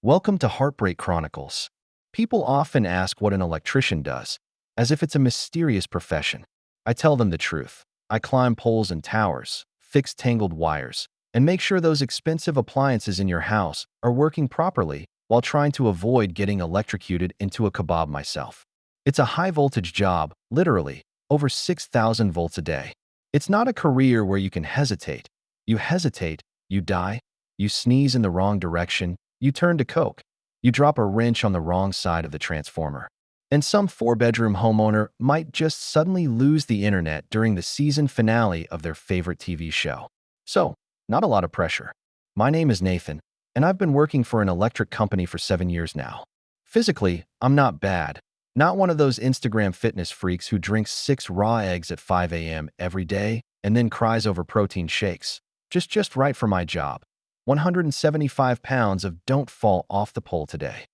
Welcome to Heartbreak Chronicles. People often ask what an electrician does, as if it's a mysterious profession. I tell them the truth. I climb poles and towers, fix tangled wires, and make sure those expensive appliances in your house are working properly while trying to avoid getting electrocuted into a kebab myself. It's a high-voltage job, literally, over 6,000 volts a day. It's not a career where you can hesitate. You hesitate, you die. You sneeze in the wrong direction, you turn to coke. You drop a wrench on the wrong side of the transformer. And some four-bedroom homeowner might just suddenly lose the internet during the season finale of their favorite TV show. So, not a lot of pressure. My name is Nathan, and I've been working for an electric company for 7 years now. Physically, I'm not bad. Not one of those Instagram fitness freaks who drinks 6 raw eggs at 5 a.m. every day and then cries over protein shakes. Just right for my job. 175 pounds of don't fall off the pole today.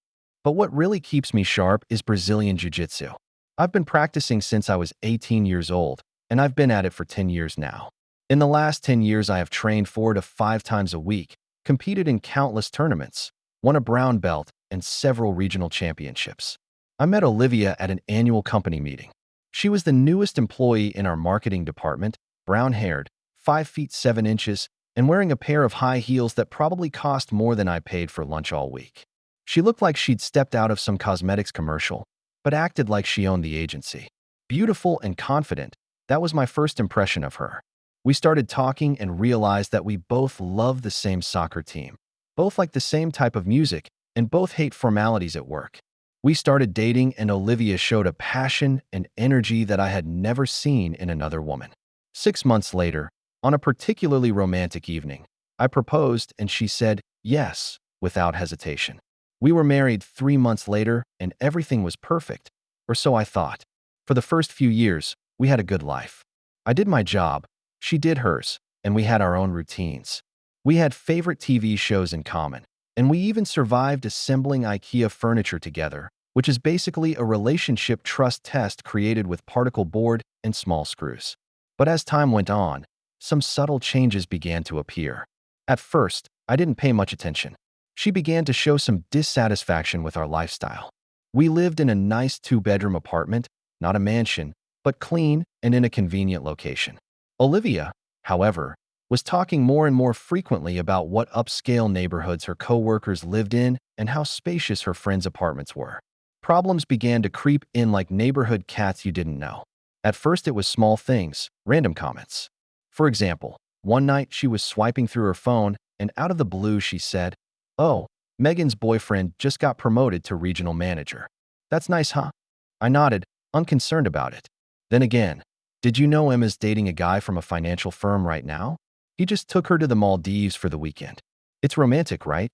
But what really keeps me sharp is Brazilian Jiu-Jitsu. I've been practicing since I was 18 years old, and I've been at it for 10 years now. In the last 10 years, I have trained 4 to 5 times a week, competed in countless tournaments, won a brown belt, and several regional championships. I met Olivia at an annual company meeting. She was the newest employee in our marketing department, brown-haired, 5 feet 7 inches, and wearing a pair of high heels that probably cost more than I paid for lunch all week. She looked like she'd stepped out of some cosmetics commercial, but acted like she owned the agency. Beautiful and confident, that was my first impression of her. We started talking and realized that we both love the same soccer team, both like the same type of music, and both hate formalities at work. We started dating, and Olivia showed a passion and energy that I had never seen in another woman. 6 months later, on a particularly romantic evening, I proposed and she said yes, without hesitation. We were married 3 months later and everything was perfect, or so I thought. For the first few years, we had a good life. I did my job, she did hers, and we had our own routines. We had favorite TV shows in common, and we even survived assembling IKEA furniture together, which is basically a relationship trust test created with particle board and small screws. But as time went on, some subtle changes began to appear. At first, I didn't pay much attention. She began to show some dissatisfaction with our lifestyle. We lived in a nice 2-bedroom apartment, not a mansion, but clean and in a convenient location. Olivia, however, was talking more and more frequently about what upscale neighborhoods her co-workers lived in and how spacious her friends' apartments were. Problems began to creep in like neighborhood cats you didn't know. At first it was small things, random comments. For example, one night she was swiping through her phone and out of the blue she said, "Oh, Megan's boyfriend just got promoted to regional manager. That's nice, huh?" I nodded, unconcerned about it. Then again, "Did you know Emma's dating a guy from a financial firm right now? He just took her to the Maldives for the weekend." It's romantic, right?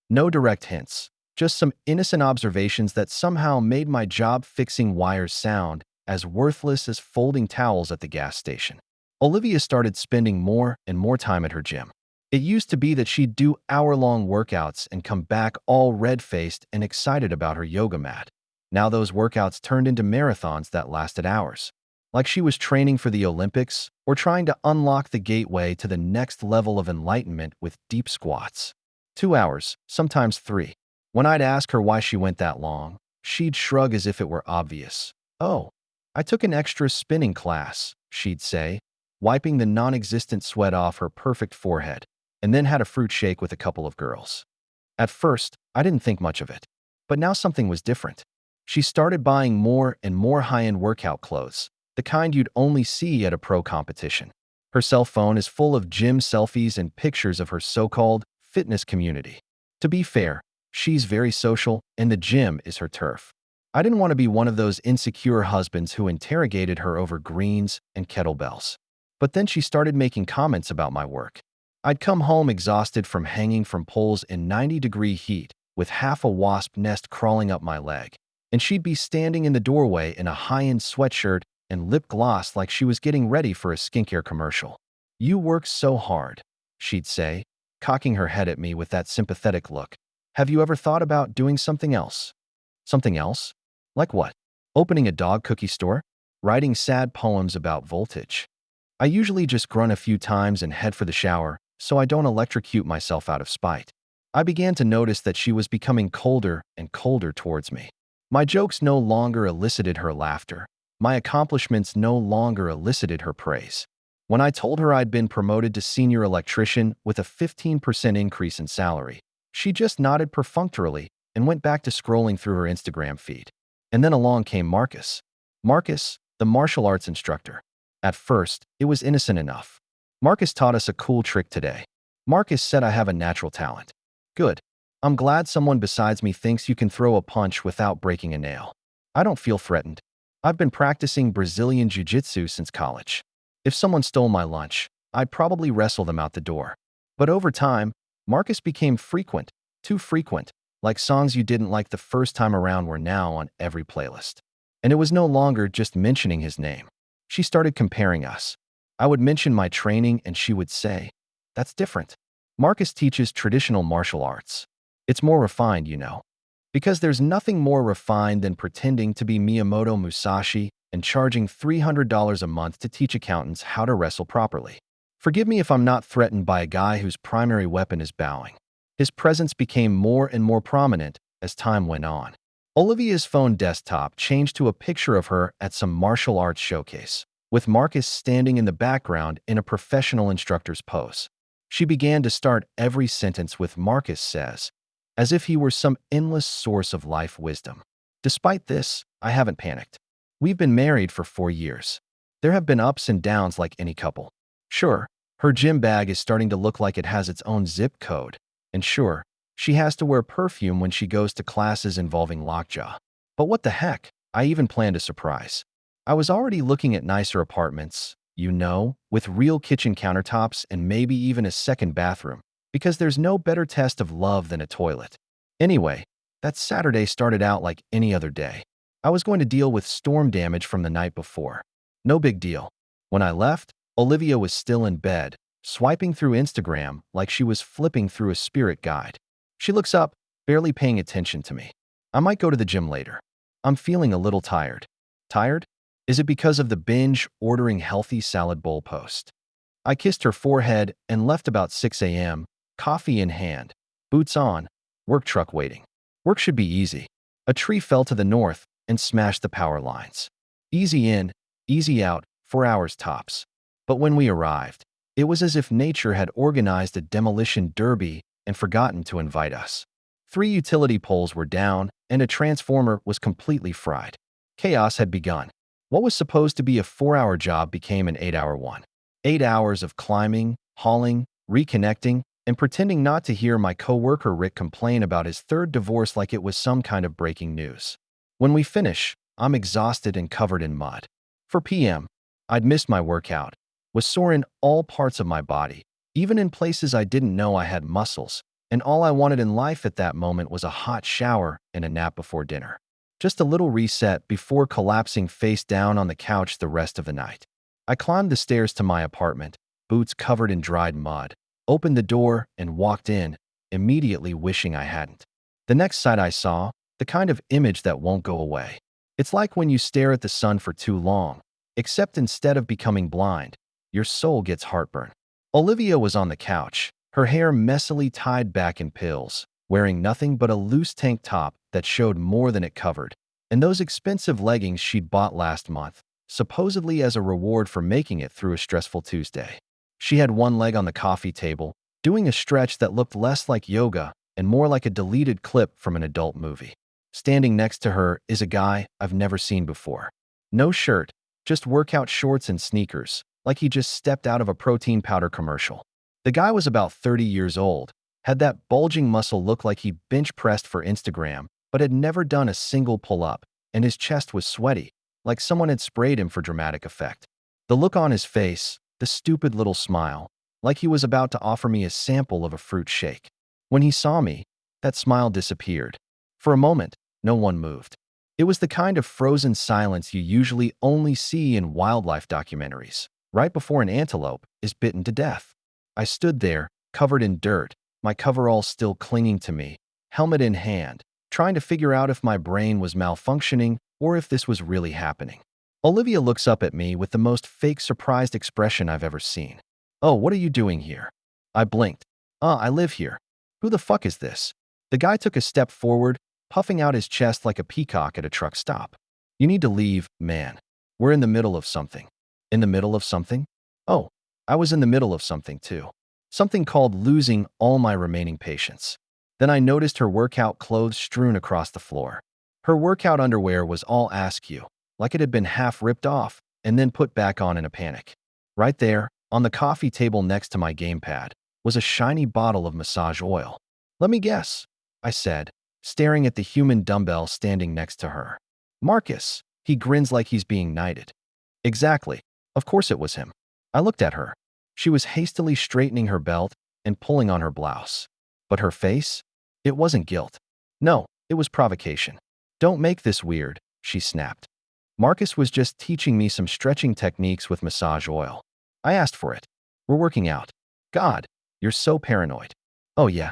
No direct hints, just some innocent observations that somehow made my job fixing wires sound as worthless as folding towels at the gas station. Olivia started spending more and more time at her gym. It used to be that she'd do hour-long workouts and come back all red-faced and excited about her yoga mat. Now those workouts turned into marathons that lasted hours, like she was training for the Olympics or trying to unlock the gateway to the next level of enlightenment with deep squats. 2 hours, sometimes 3. When I'd ask her why she went that long, she'd shrug as if it were obvious. "Oh, I took an extra spinning class," she'd say, wiping the non-existent sweat off her perfect forehead, and then had a fruit shake with a couple of girls. At first, I didn't think much of it, but now something was different. She started buying more and more high-end workout clothes, the kind you'd only see at a pro competition. Her cell phone is full of gym selfies and pictures of her so-called fitness community. To be fair, she's very social, and the gym is her turf. I didn't want to be one of those insecure husbands who interrogated her over greens and kettlebells. But then she started making comments about my work. I'd come home exhausted from hanging from poles in 90-degree heat, with half a wasp nest crawling up my leg, and she'd be standing in the doorway in a high-end sweatshirt and lip gloss like she was getting ready for a skincare commercial. "You work so hard," she'd say, cocking her head at me with that sympathetic look. "Have you ever thought about doing something else?" Something else? Like what? Opening a dog cookie store? Writing sad poems about voltage? I usually just grunt a few times and head for the shower, so I don't electrocute myself out of spite. I began to notice that she was becoming colder and colder towards me. My jokes no longer elicited her laughter. My accomplishments no longer elicited her praise. When I told her I'd been promoted to senior electrician with a 15% increase in salary, she just nodded perfunctorily and went back to scrolling through her Instagram feed. And then along came Marcus. Marcus, the martial arts instructor. At first, it was innocent enough. Marcus taught us a cool trick today. Marcus said I have a natural talent. Good. I'm glad someone besides me thinks you can throw a punch without breaking a nail. I don't feel threatened. I've been practicing Brazilian jiu-jitsu since college. If someone stole my lunch, I'd probably wrestle them out the door. But over time, Marcus became frequent, too frequent, like songs you didn't like the first time around were now on every playlist. And it was no longer just mentioning his name. She started comparing us. I would mention my training and she would say, "That's different. Marcus teaches traditional martial arts. It's more refined, you know." Because there's nothing more refined than pretending to be Miyamoto Musashi and charging $300 a month to teach accountants how to wrestle properly. Forgive me if I'm not threatened by a guy whose primary weapon is bowing. His presence became more and more prominent as time went on. Olivia's phone desktop changed to a picture of her at some martial arts showcase, with Marcus standing in the background in a professional instructor's pose. She began to start every sentence with "Marcus says," as if he were some endless source of life wisdom. Despite this, I haven't panicked. We've been married for 4 years. There have been ups and downs like any couple. Sure, her gym bag is starting to look like it has its own zip code. And sure, she has to wear perfume when she goes to classes involving lockjaw. But what the heck? I even planned a surprise. I was already looking at nicer apartments, you know, with real kitchen countertops and maybe even a second bathroom, because there's no better test of love than a toilet. Anyway, that Saturday started out like any other day. I was going to deal with storm damage from the night before. No big deal. When I left, Olivia was still in bed, swiping through Instagram like she was flipping through a spirit guide. She looks up, barely paying attention to me. I might go to the gym later. I'm feeling a little tired. Tired? Is it because of the binge ordering healthy salad bowl post? I kissed her forehead and left about 6 a.m., coffee in hand, boots on, work truck waiting. Work should be easy. A tree fell to the north and smashed the power lines. Easy in, easy out, 4 hours tops. But when we arrived, it was as if nature had organized a demolition derby and forgotten to invite us. 3 utility poles were down and a transformer was completely fried. Chaos had begun. What was supposed to be a 4-hour job became an 8-hour one. 8 hours of climbing, hauling, reconnecting, and pretending not to hear my coworker Rick complain about his 3rd divorce like it was some kind of breaking news. When we finish, I'm exhausted and covered in mud. For PM, I'd missed my workout, was sore in all parts of my body, even in places I didn't know I had muscles, and all I wanted in life at that moment was a hot shower and a nap before dinner. Just a little reset before collapsing face down on the couch the rest of the night. I climbed the stairs to my apartment, boots covered in dried mud, opened the door and walked in, immediately wishing I hadn't. The next sight I saw, the kind of image that won't go away. It's like when you stare at the sun for too long, except instead of becoming blind, your soul gets heartburn. Olivia was on the couch, her hair messily tied back in pills, wearing nothing but a loose tank top that showed more than it covered, and those expensive leggings she'd bought last month, supposedly as a reward for making it through a stressful Tuesday. She had one leg on the coffee table, doing a stretch that looked less like yoga and more like a deleted clip from an adult movie. Standing next to her is a guy I've never seen before. No shirt, just workout shorts and sneakers, like he just stepped out of a protein powder commercial. The guy was about 30 years old, had that bulging muscle look like he bench pressed for Instagram, but had never done a single pull-up, and his chest was sweaty, like someone had sprayed him for dramatic effect. The look on his face, the stupid little smile, like he was about to offer me a sample of a fruit shake. When he saw me, that smile disappeared. For a moment, no one moved. It was the kind of frozen silence you usually only see in wildlife documentaries, right before an antelope is bitten to death. I stood there, covered in dirt, my coverall still clinging to me, helmet in hand, trying to figure out if my brain was malfunctioning or if this was really happening. Olivia looks up at me with the most fake surprised expression I've ever seen. "Oh, what are you doing here?" I blinked. "I live here." Who the fuck is this? The guy took a step forward, puffing out his chest like a peacock at a truck stop. You need to leave, man. We're in the middle of something. In the middle of something? Oh, I was in the middle of something too. Something called losing all my remaining patience. Then I noticed her workout clothes strewn across the floor. Her workout underwear was all askew, like it had been half ripped off and then put back on in a panic. Right there, on the coffee table next to my gamepad, was a shiny bottle of massage oil. Let me guess, I said, staring at the human dumbbell standing next to her. Marcus, he grins like he's being knighted. Exactly. Of course it was him. I looked at her. She was hastily straightening her belt and pulling on her blouse. But her face? It wasn't guilt. No, it was provocation. Don't make this weird, she snapped. Marcus was just teaching me some stretching techniques with massage oil. I asked for it. We're working out. God, you're so paranoid. Oh yeah.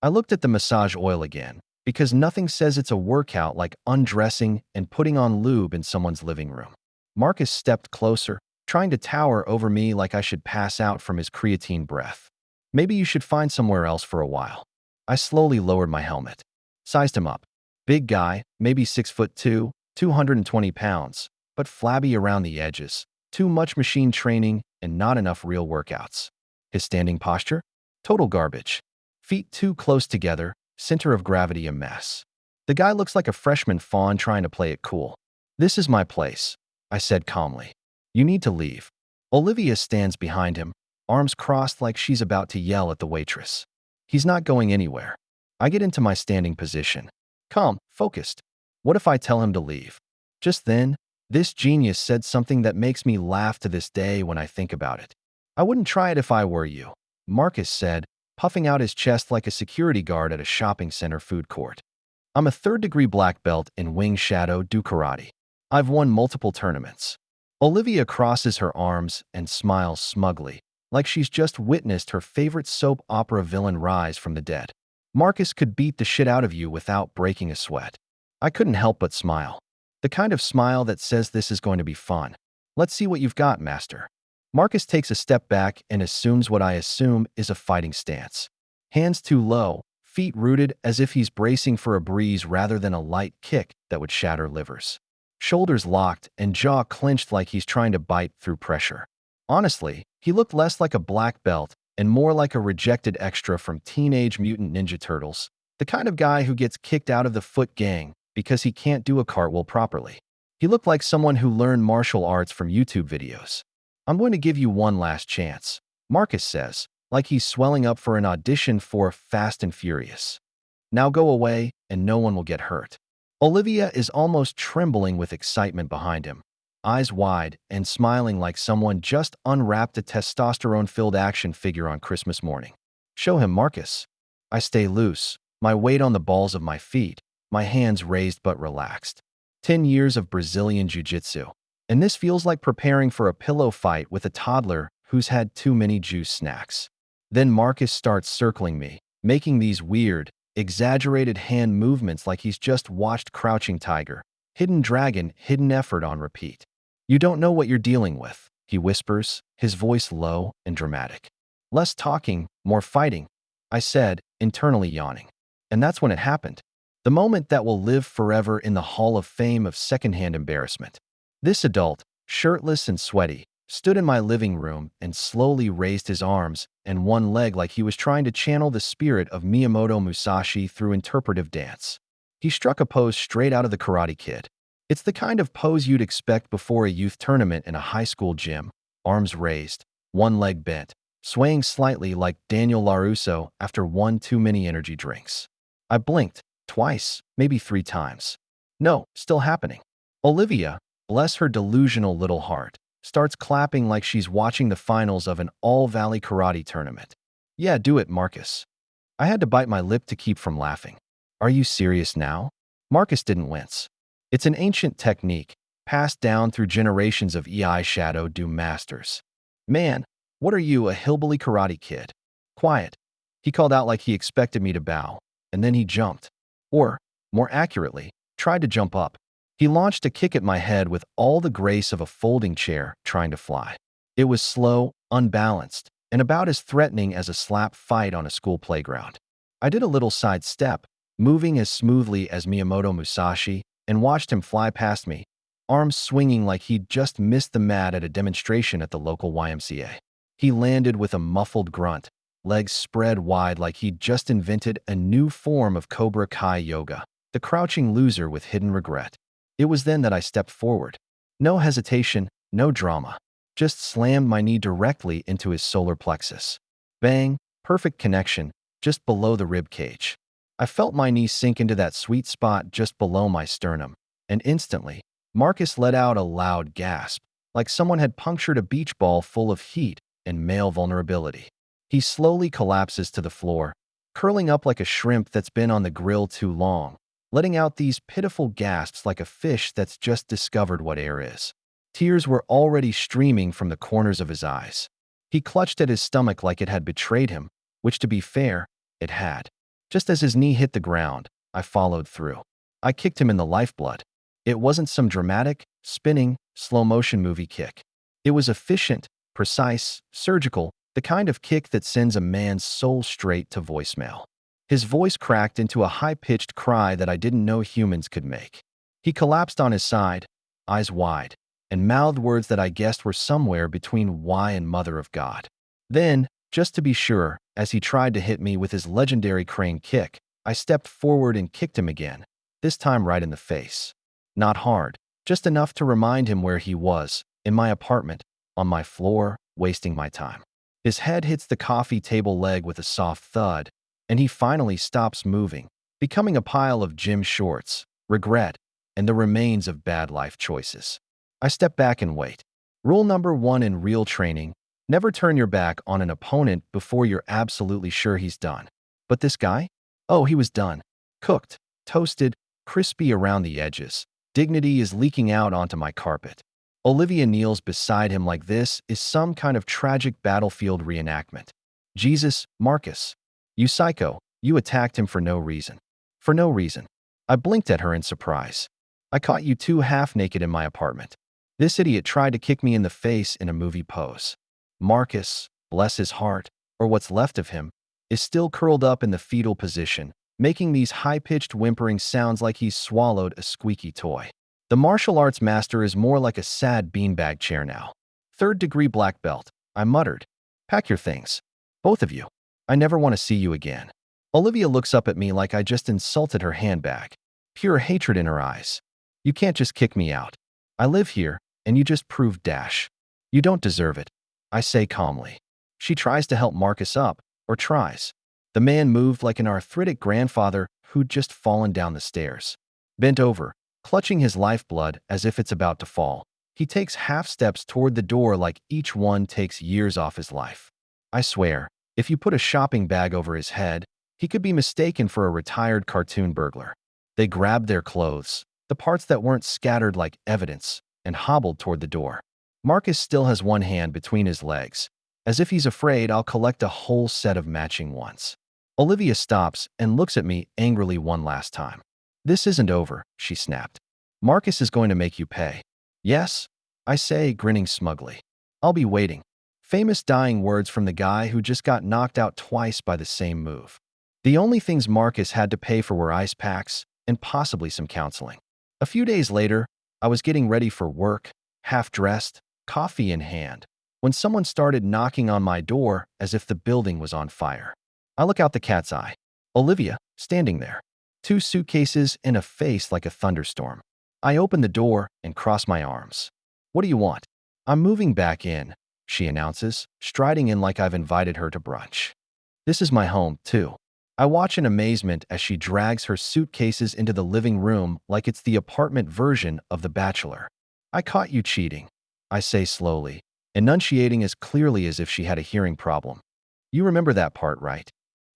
I looked at the massage oil again, because nothing says it's a workout like undressing and putting on lube in someone's living room. Marcus stepped closer, trying to tower over me like I should pass out from his creatine breath. Maybe you should find somewhere else for a while. I slowly lowered my helmet. Sized him up. Big guy, maybe 6'2", 220 pounds, but flabby around the edges. Too much machine training and not enough real workouts. His standing posture? Total garbage. Feet too close together, center of gravity a mess. The guy looks like a freshman fawn trying to play it cool. This is my place, I said calmly. You need to leave. Olivia stands behind him, arms crossed like she's about to yell at the waitress. He's not going anywhere. I get into my standing position. Calm, focused. What if I tell him to leave? Just then, this genius said something that makes me laugh to this day when I think about it. I wouldn't try it if I were you, Marcus said, puffing out his chest like a security guard at a shopping center food court. I'm a third-degree black belt in Wing Shadow Do Karate. I've won multiple tournaments. Olivia crosses her arms and smiles smugly, like she's just witnessed her favorite soap opera villain rise from the dead. Marcus could beat the shit out of you without breaking a sweat. I couldn't help but smile. The kind of smile that says this is going to be fun. Let's see what you've got, master. Marcus takes a step back and assumes what I assume is a fighting stance. Hands too low, feet rooted as if he's bracing for a breeze rather than a light kick that would shatter livers. Shoulders locked and jaw clenched like he's trying to bite through pressure. Honestly, he looked less like a black belt and more like a rejected extra from Teenage Mutant Ninja Turtles, the kind of guy who gets kicked out of the foot gang because he can't do a cartwheel properly. He looked like someone who learned martial arts from YouTube videos. I'm going to give you one last chance, Marcus says, like he's swelling up for an audition for Fast and Furious. Now go away and no one will get hurt. Olivia is almost trembling with excitement behind him, eyes wide and smiling like someone just unwrapped a testosterone-filled action figure on Christmas morning. Show him, Marcus. I stay loose, my weight on the balls of my feet, my hands raised but relaxed. 10 years of Brazilian jiu-jitsu, and this feels like preparing for a pillow fight with a toddler who's had too many juice snacks. Then Marcus starts circling me, making these weird, exaggerated hand movements like he's just watched Crouching Tiger, Hidden Dragon, Hidden Effort on repeat. You don't know what you're dealing with, he whispers, his voice low and dramatic. Less talking, more fighting, I said, internally yawning. And that's when it happened. The moment that will live forever in the Hall of Fame of secondhand embarrassment. This adult, shirtless and sweaty, stood in my living room and slowly raised his arms and one leg like he was trying to channel the spirit of Miyamoto Musashi through interpretive dance. He struck a pose straight out of the Karate Kid. It's the kind of pose you'd expect before a youth tournament in a high school gym, arms raised, one leg bent, swaying slightly like Daniel LaRusso after one too many energy drinks. I blinked, twice, maybe 3 times. No, still happening. Olivia, bless her delusional little heart, starts clapping like she's watching the finals of an all-valley karate tournament. Yeah, do it, Marcus. I had to bite my lip to keep from laughing. Are you serious now? Marcus didn't wince. It's an ancient technique, passed down through generations of Shadow Do masters. Man, what are you, a hillbilly karate kid? Quiet. He called out like he expected me to bow, and then he jumped. Or, more accurately, tried to jump up. He launched a kick at my head with all the grace of a folding chair trying to fly. It was slow, unbalanced, and about as threatening as a slap fight on a school playground. I did a little side step, moving as smoothly as Miyamoto Musashi, and watched him fly past me, arms swinging like he'd just missed the mat at a demonstration at the local YMCA. He landed with a muffled grunt, legs spread wide like he'd just invented a new form of Cobra Kai yoga, the crouching loser with hidden regret. It was then that I stepped forward. No hesitation, no drama. Just slammed my knee directly into his solar plexus. Bang, perfect connection, just below the rib cage. I felt my knee sink into that sweet spot just below my sternum, and instantly, Marcus let out a loud gasp, like someone had punctured a beach ball full of heat and male vulnerability. He slowly collapses to the floor, curling up like a shrimp that's been on the grill too long, letting out these pitiful gasps like a fish that's just discovered what air is. Tears were already streaming from the corners of his eyes. He clutched at his stomach like it had betrayed him, which, to be fair, it had. Just as his knee hit the ground, I followed through. I kicked him in the lifeblood. It wasn't some dramatic, spinning, slow-motion movie kick. It was efficient, precise, surgical, the kind of kick that sends a man's soul straight to voicemail. His voice cracked into a high-pitched cry that I didn't know humans could make. He collapsed on his side, eyes wide, and mouthed words that I guessed were somewhere between "why" and "mother of God." Then, just to be sure, as he tried to hit me with his legendary crane kick, I stepped forward and kicked him again, this time right in the face. Not hard, just enough to remind him where he was, in my apartment, on my floor, wasting my time. His head hits the coffee table leg with a soft thud, and he finally stops moving, becoming a pile of gym shorts, regret, and the remains of bad life choices. I step back and wait. Rule number 1 in real training: never turn your back on an opponent before you're absolutely sure he's done. But this guy? Oh, he was done. Cooked, toasted, crispy around the edges. Dignity is leaking out onto my carpet. Olivia kneels beside him like this is some kind of tragic battlefield reenactment. Jesus, Marcus. You psycho, you attacked him for no reason. For no reason. I blinked at her in surprise. I caught you two half-naked in my apartment. This idiot tried to kick me in the face in a movie pose. Marcus, bless his heart, or what's left of him, is still curled up in the fetal position, making these high-pitched whimpering sounds like he's swallowed a squeaky toy. The martial arts master is more like a sad beanbag chair now. 3rd-degree black belt, I muttered. Pack your things. Both of you. I never want to see you again. Olivia looks up at me like I just insulted her handbag. Pure hatred in her eyes. You can't just kick me out. I live here, and you just proved dash. You don't deserve it, I say calmly. She tries to help Marcus up, or tries. The man moved like an arthritic grandfather who'd just fallen down the stairs. Bent over, clutching his lifeblood as if it's about to fall, he takes half steps toward the door like each one takes years off his life. I swear, if you put a shopping bag over his head, he could be mistaken for a retired cartoon burglar. They grabbed their clothes, the parts that weren't scattered like evidence, and hobbled toward the door. Marcus still has one hand between his legs, as if he's afraid I'll collect a whole set of matching ones. Olivia stops and looks at me angrily one last time. This isn't over, she snapped. Marcus is going to make you pay. Yes, I say, grinning smugly. I'll be waiting. Famous dying words from the guy who just got knocked out twice by the same move. The only things Marcus had to pay for were ice packs and possibly some counseling. A few days later, I was getting ready for work, half-dressed, coffee in hand, when someone started knocking on my door as if the building was on fire. I look out the cat's eye. Olivia, standing there. 2 suitcases and a face like a thunderstorm. I open the door and cross my arms. What do you want? I'm moving back in, she announces, striding in like I've invited her to brunch. This is my home, too. I watch in amazement as she drags her suitcases into the living room like it's the apartment version of The Bachelor. I caught you cheating, I say slowly, enunciating as clearly as if she had a hearing problem. You remember that part, right?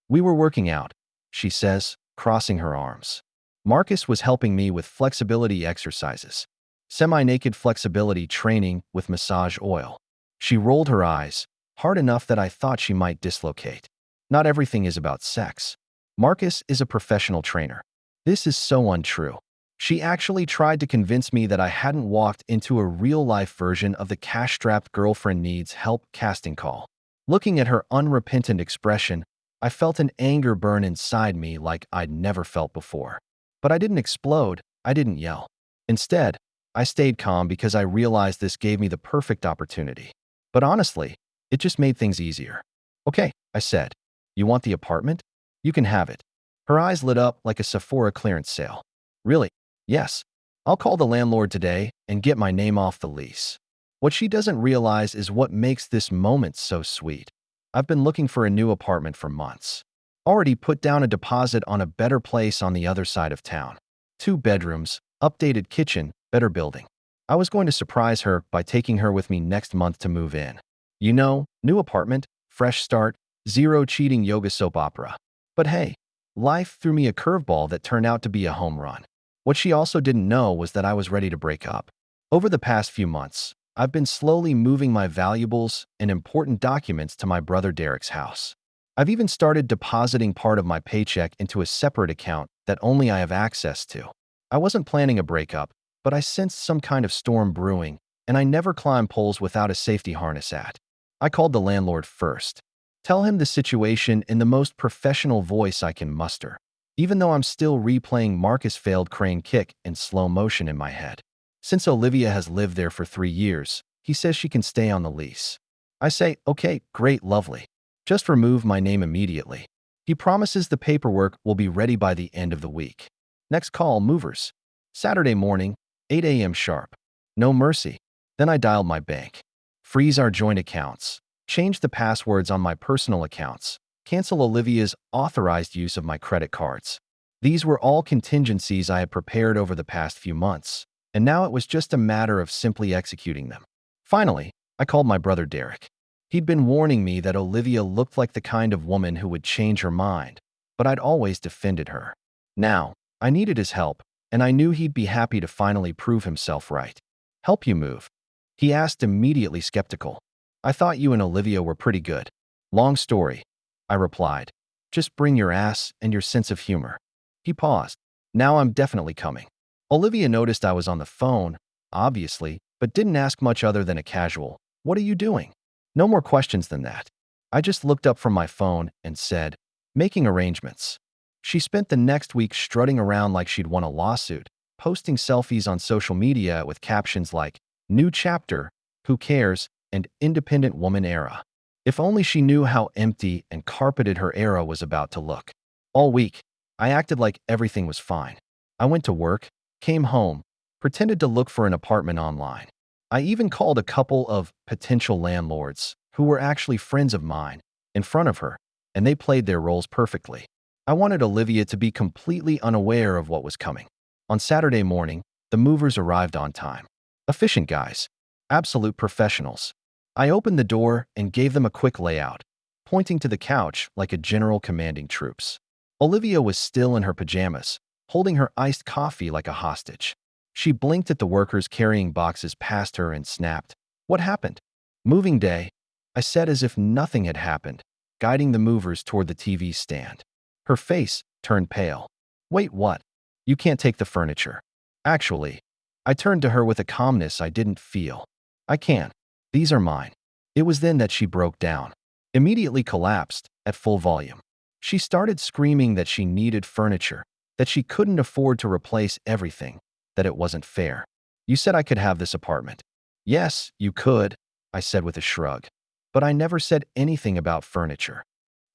We were working out, she says, crossing her arms. Marcus was helping me with flexibility exercises. Semi-naked flexibility training with massage oil. She rolled her eyes, hard enough that I thought she might dislocate. Not everything is about sex. Marcus is a professional trainer. This is so untrue. She actually tried to convince me that I hadn't walked into a real-life version of the cash-strapped girlfriend needs help casting call. Looking at her unrepentant expression, I felt an anger burn inside me like I'd never felt before. But I didn't explode, I didn't yell. Instead, I stayed calm because I realized this gave me the perfect opportunity. But honestly, it just made things easier. Okay, I said. You want the apartment? You can have it. Her eyes lit up like a Sephora clearance sale. Really? Yes. I'll call the landlord today and get my name off the lease. What she doesn't realize is what makes this moment so sweet. I've been looking for a new apartment for months. Already put down a deposit on a better place on the other side of town. 2 bedrooms, updated kitchen, better building. I was going to surprise her by taking her with me next month to move in. You know, new apartment, fresh start, zero cheating yoga soap opera. But hey, life threw me a curveball that turned out to be a home run. What she also didn't know was that I was ready to break up. Over the past few months, I've been slowly moving my valuables and important documents to my brother Derek's house. I've even started depositing part of my paycheck into a separate account that only I have access to. I wasn't planning a breakup, but I sensed some kind of storm brewing, and I never climb poles without a safety harness at. I called the landlord first. Tell him the situation in the most professional voice I can muster, even though I'm still replaying Marcus' failed crane kick in slow motion in my head. Since Olivia has lived there for 3 years, he says she can stay on the lease. I say, okay, great, lovely. Just remove my name immediately. He promises the paperwork will be ready by the end of the week. Next call, movers. Saturday morning, 8 a.m. sharp. No mercy. Then I dialed my bank. Freeze our joint accounts. Change the passwords on my personal accounts. Cancel Olivia's authorized use of my credit cards. These were all contingencies I had prepared over the past few months, and now it was just a matter of simply executing them. Finally, I called my brother Derek. He'd been warning me that Olivia looked like the kind of woman who would change her mind, but I'd always defended her. Now, I needed his help, and I knew he'd be happy to finally prove himself right. Help you move? He asked, immediately skeptical. I thought you and Olivia were pretty good. Long story, I replied. Just bring your ass and your sense of humor. He paused. Now I'm definitely coming. Olivia noticed I was on the phone, obviously, but didn't ask much other than a casual, "What are you doing?" No more questions than that. I just looked up from my phone and said, "Making arrangements." She spent the next week strutting around like she'd won a lawsuit, posting selfies on social media with captions like, "New chapter, who cares," and "Independent woman era." If only she knew how empty and carpeted her era was about to look. All week, I acted like everything was fine. I went to work, came home, pretended to look for an apartment online. I even called a couple of potential landlords, who were actually friends of mine, in front of her, and they played their roles perfectly. I wanted Olivia to be completely unaware of what was coming. On Saturday morning, the movers arrived on time. Efficient guys. Absolute professionals. I opened the door and gave them a quick layout, pointing to the couch like a general commanding troops. Olivia was still in her pajamas, holding her iced coffee like a hostage. She blinked at the workers carrying boxes past her and snapped, "What happened?" "Moving day," I said as if nothing had happened, guiding the movers toward the TV stand. Her face turned pale. "Wait, what? You can't take the furniture." "Actually," I turned to her with a calmness I didn't feel. "I can. These are mine." It was then that she broke down, immediately collapsed at full volume. She started screaming that she needed furniture, that she couldn't afford to replace everything, that it wasn't fair. "You said I could have this apartment." "Yes, you could," I said with a shrug. "But I never said anything about furniture."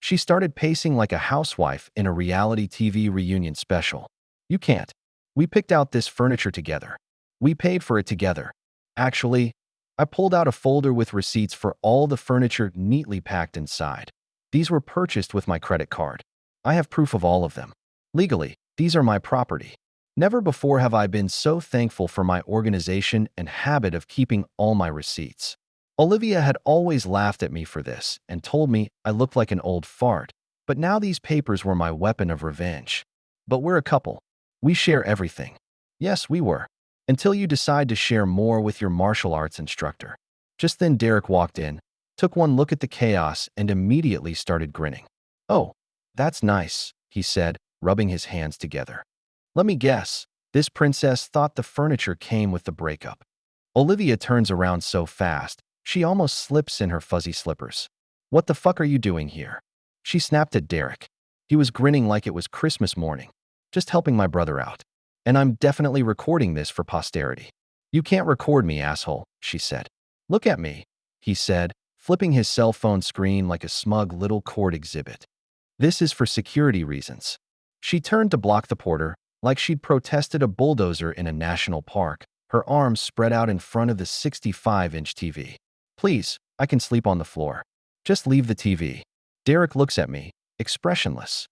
She started pacing like a housewife in a reality TV reunion special. "You can't. We picked out this furniture together. We paid for it together. Actually," I pulled out a folder with receipts for all the furniture neatly packed inside. "These were purchased with my credit card. I have proof of all of them. Legally, these are my property." Never before have I been so thankful for my organization and habit of keeping all my receipts. Olivia had always laughed at me for this and told me I looked like an old fart, but now these papers were my weapon of revenge. "But we're a couple. We share everything." "Yes, we were. Until you decide to share more with your martial arts instructor." Just then Derek walked in, took one look at the chaos, and immediately started grinning. "Oh, that's nice," he said, rubbing his hands together. "Let me guess, this princess thought the furniture came with the breakup." Olivia turns around so fast, she almost slips in her fuzzy slippers. "What the fuck are you doing here?" She snapped at Derek. He was grinning like it was Christmas morning. Just helping my brother out. And I'm definitely recording this for posterity. You can't record me, asshole, she said. Look at me, he said, flipping his cell phone screen like a smug little court exhibit. This is for security reasons. She turned to block the porter, like she'd protested a bulldozer in a national park, her arms spread out in front of the 65-inch TV. Please, I can sleep on the floor. Just leave the TV. Derek looks at me, expressionless.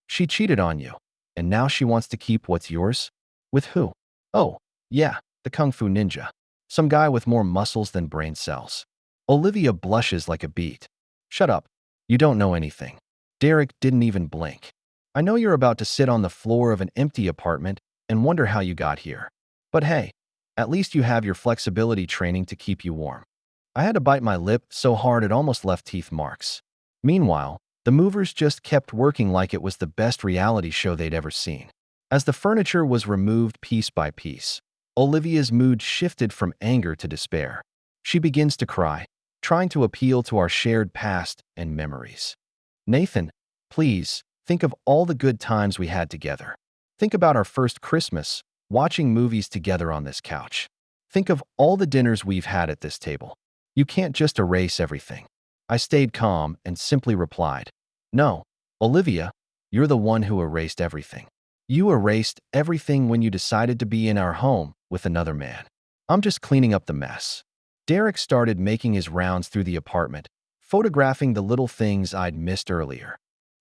She cheated on you, and now she wants to keep what's yours? With who? Oh, yeah, the Kung Fu Ninja. Some guy with more muscles than brain cells. Olivia blushes like a beet. Shut up. You don't know anything. Derek didn't even blink. I know you're about to sit on the floor of an empty apartment and wonder how you got here. But hey, at least you have your flexibility training to keep you warm. I had to bite my lip so hard it almost left teeth marks. Meanwhile, the movers just kept working like it was the best reality show they'd ever seen. As the furniture was removed piece by piece, Olivia's mood shifted from anger to despair. She begins to cry, trying to appeal to our shared past and memories. Nathan, please, think of all the good times we had together. Think about our first Christmas, watching movies together on this couch. Think of all the dinners we've had at this table. You can't just erase everything. I stayed calm and simply replied, No, Olivia, you're the one who erased everything. You erased everything when you decided to be in our home with another man. I'm just cleaning up the mess. Derek started making his rounds through the apartment, photographing the little things I'd missed earlier.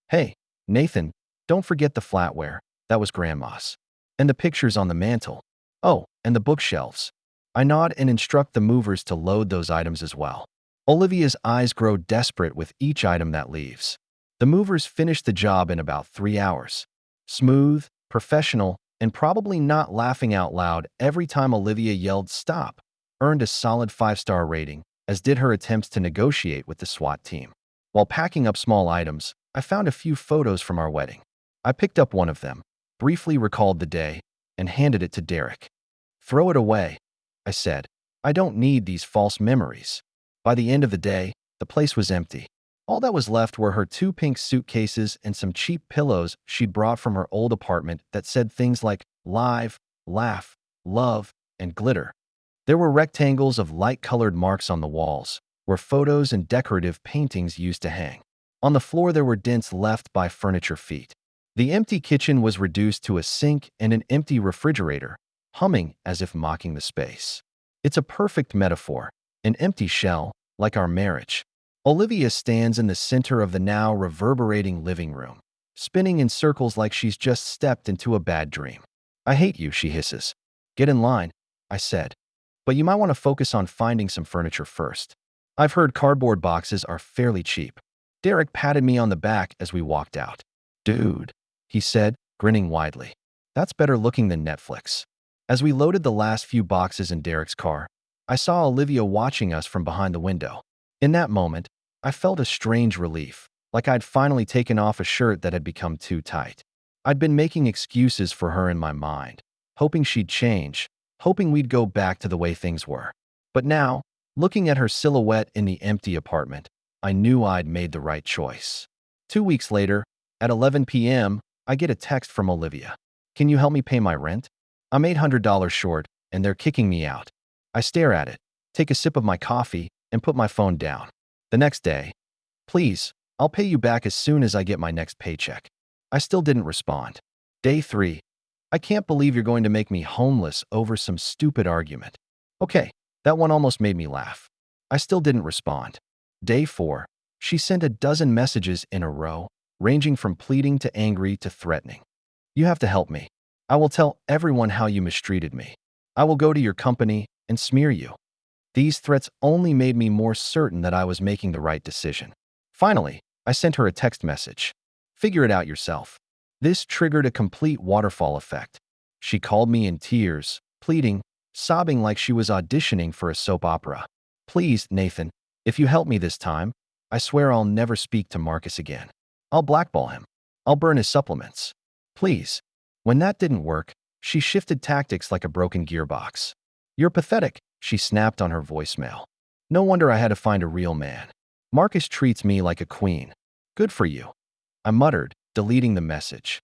Hey, Nathan, don't forget the flatware. That was Grandma's. And the pictures on the mantle. Oh, and the bookshelves. I nod and instruct the movers to load those items as well. Olivia's eyes grow desperate with each item that leaves. The movers finish the job in about 3 hours. Smooth, professional, and probably not laughing out loud every time Olivia yelled stop, earned a solid 5-star rating, as did her attempts to negotiate with the SWAT team. While packing up small items, I found a few photos from our wedding. I picked up one of them, briefly recalled the day, and handed it to Derek. Throw it away, I said. I don't need these false memories. By the end of the day, the place was empty. All that was left were her 2 pink suitcases and some cheap pillows she'd brought from her old apartment that said things like live, laugh, love, and glitter. There were rectangles of light-colored marks on the walls, where photos and decorative paintings used to hang. On the floor there were dents left by furniture feet. The empty kitchen was reduced to a sink and an empty refrigerator, humming as if mocking the space. It's a perfect metaphor, an empty shell, like our marriage. Olivia stands in the center of the now reverberating living room, spinning in circles like she's just stepped into a bad dream. I hate you, she hisses. Get in line, I said. But you might want to focus on finding some furniture first. I've heard cardboard boxes are fairly cheap. Derek patted me on the back as we walked out. Dude, he said, grinning widely. That's better looking than Netflix. As we loaded the last few boxes in Derek's car, I saw Olivia watching us from behind the window. In that moment, I felt a strange relief, like I'd finally taken off a shirt that had become too tight. I'd been making excuses for her in my mind, hoping she'd change, hoping we'd go back to the way things were. But now, looking at her silhouette in the empty apartment, I knew I'd made the right choice. 2 weeks later, at 11 p.m., I get a text from Olivia. Can you help me pay my rent? I'm $800 short, and they're kicking me out. I stare at it, take a sip of my coffee, and put my phone down. The next day, please, I'll pay you back as soon as I get my next paycheck. I still didn't respond. Day 3, I can't believe you're going to make me homeless over some stupid argument. Okay, that one almost made me laugh. I still didn't respond. Day 4, she sent a dozen messages in a row, ranging from pleading to angry to threatening. You have to help me. I will tell everyone how you mistreated me. I will go to your company and smear you. These threats only made me more certain that I was making the right decision. Finally, I sent her a text message. Figure it out yourself. This triggered a complete waterfall effect. She called me in tears, pleading, sobbing like she was auditioning for a soap opera. Please, Nathan, if you help me this time, I swear I'll never speak to Marcus again. I'll blackball him. I'll burn his supplements. Please. When that didn't work, she shifted tactics like a broken gearbox. You're pathetic, she snapped on her voicemail. No wonder I had to find a real man. Marcus treats me like a queen. Good for you. I muttered, deleting the message.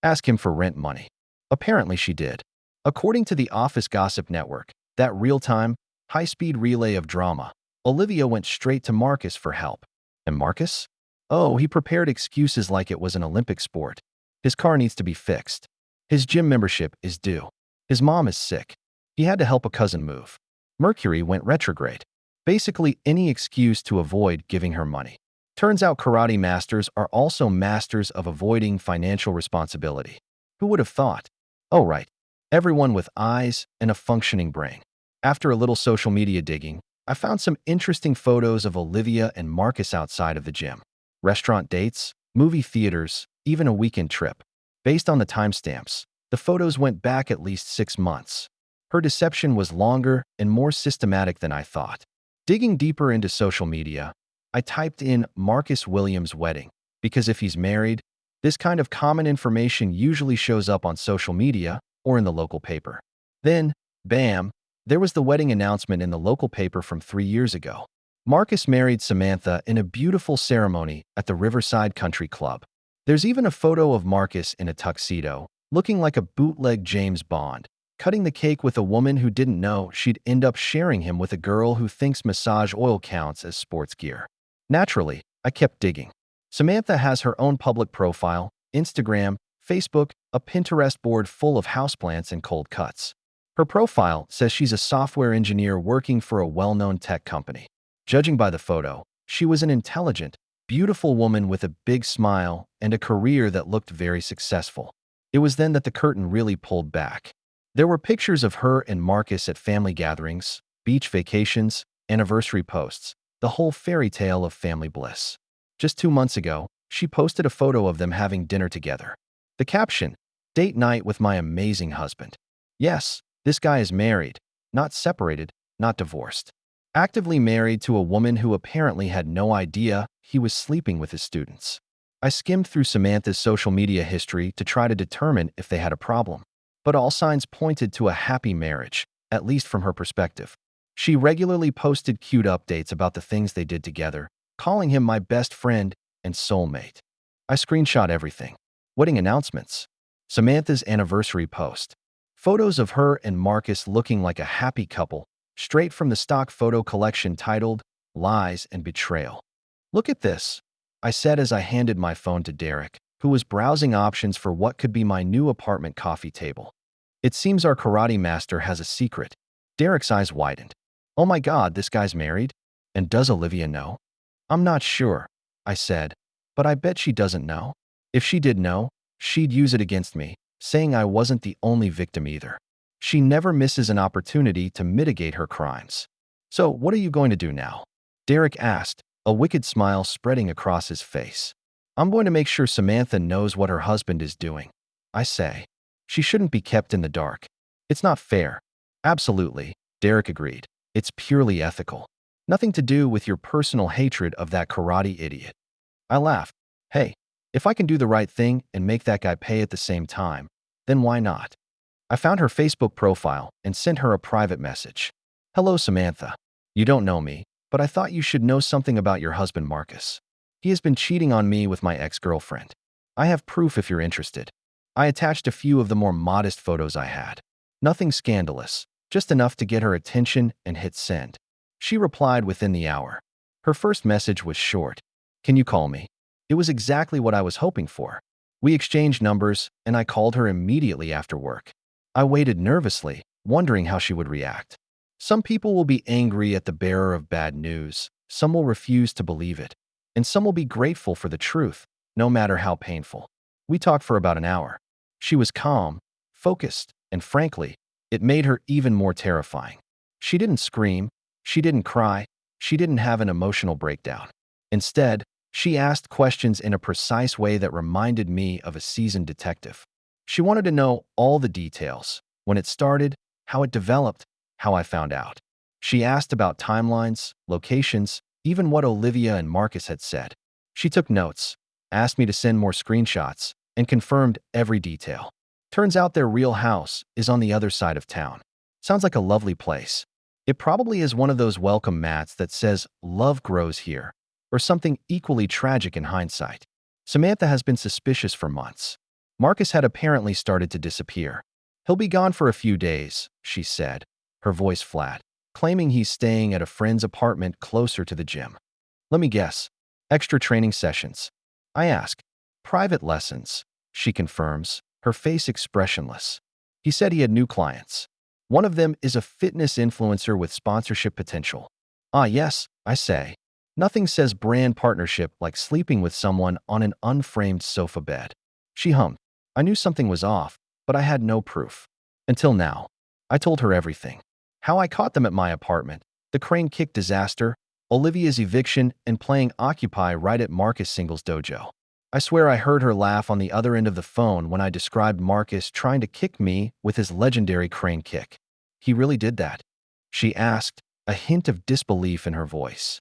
Ask him for rent money. Apparently she did. According to the Office Gossip Network, that real-time, high-speed relay of drama, Olivia went straight to Marcus for help. And Marcus? Oh, he prepared excuses like it was an Olympic sport. His car needs to be fixed. His gym membership is due. His mom is sick. He had to help a cousin move. Mercury went retrograde. Basically any excuse to avoid giving her money. Turns out karate masters are also masters of avoiding financial responsibility. Who would have thought? Oh, right. Everyone with eyes and a functioning brain. After a little social media digging, I found some interesting photos of Olivia and Marcus outside of the gym. Restaurant dates, movie theaters, even a weekend trip. Based on the timestamps, the photos went back at least 6 months. Her deception was longer and more systematic than I thought. Digging deeper into social media, I typed in Marcus Williams' wedding, because if he's married, this kind of common information usually shows up on social media or in the local paper. Then, bam, there was the wedding announcement in the local paper from 3 years ago. Marcus married Samantha in a beautiful ceremony at the Riverside Country Club. There's even a photo of Marcus in a tuxedo, looking like a bootleg James Bond, cutting the cake with a woman who didn't know she'd end up sharing him with a girl who thinks massage oil counts as sports gear. Naturally, I kept digging. Samantha has her own public profile, Instagram, Facebook, a Pinterest board full of houseplants and cold cuts. Her profile says she's a software engineer working for a well-known tech company. Judging by the photo, she was an intelligent, beautiful woman with a big smile and a career that looked very successful. It was then that the curtain really pulled back. There were pictures of her and Marcus at family gatherings, beach vacations, anniversary posts, the whole fairy tale of family bliss. Just 2 months ago, she posted a photo of them having dinner together. The caption, "Date night with my amazing husband." Yes, this guy is married, not separated, not divorced. Actively married to a woman who apparently had no idea he was sleeping with his students. I skimmed through Samantha's social media history to try to determine if they had a problem. But all signs pointed to a happy marriage, at least from her perspective. She regularly posted cute updates about the things they did together, calling him my best friend and soulmate. I screenshot everything. Wedding announcements. Samantha's anniversary post. Photos of her and Marcus looking like a happy couple, straight from the stock photo collection titled Lies and Betrayal. Look at this, I said as I handed my phone to Derek, who was browsing options for what could be my new apartment coffee table. It seems our karate master has a secret. Derek's eyes widened. Oh my God, this guy's married? And does Olivia know? I'm not sure, I said, but I bet she doesn't know. If she did know, she'd use it against me, saying I wasn't the only victim either. She never misses an opportunity to mitigate her crimes. So what are you going to do now? Derek asked, a wicked smile spreading across his face. I'm going to make sure Samantha knows what her husband is doing. I say. She shouldn't be kept in the dark. It's not fair. Absolutely, Derek agreed. It's purely ethical. Nothing to do with your personal hatred of that karate idiot. I laughed. Hey, if I can do the right thing and make that guy pay at the same time, then why not? I found her Facebook profile and sent her a private message. Hello, Samantha. You don't know me, but I thought you should know something about your husband, Marcus. He has been cheating on me with my ex-girlfriend. I have proof if you're interested. I attached a few of the more modest photos I had. Nothing scandalous, just enough to get her attention and hit send. She replied within the hour. Her first message was short. Can you call me? It was exactly what I was hoping for. We exchanged numbers, and I called her immediately after work. I waited nervously, wondering how she would react. Some people will be angry at the bearer of bad news, some will refuse to believe it, and some will be grateful for the truth, no matter how painful. We talked for about an hour. She was calm, focused, and frankly, it made her even more terrifying. She didn't scream, she didn't cry, she didn't have an emotional breakdown. Instead, she asked questions in a precise way that reminded me of a seasoned detective. She wanted to know all the details, when it started, how it developed, how I found out. She asked about timelines, locations, even what Olivia and Marcus had said. She took notes, asked me to send more screenshots, and confirmed every detail. Turns out their real house is on the other side of town. Sounds like a lovely place. It probably is one of those welcome mats that says, "Love grows here," or something equally tragic in hindsight. Samantha has been suspicious for months. Marcus had apparently started to disappear. He'll be gone for a few days, she said, her voice flat, claiming he's staying at a friend's apartment closer to the gym. Let me guess. Extra training sessions. I ask. Private lessons, she confirms, her face expressionless. He said he had new clients. One of them is a fitness influencer with sponsorship potential. Ah, yes, I say. Nothing says brand partnership like sleeping with someone on an unframed sofa bed. She hummed. I knew something was off, but I had no proof. Until now. I told her everything. How I caught them at my apartment, the crane kick disaster, Olivia's eviction, and playing Occupy right at Marcus Single's dojo. I swear I heard her laugh on the other end of the phone when I described Marcus trying to kick me with his legendary crane kick. He really did that? She asked, a hint of disbelief in her voice.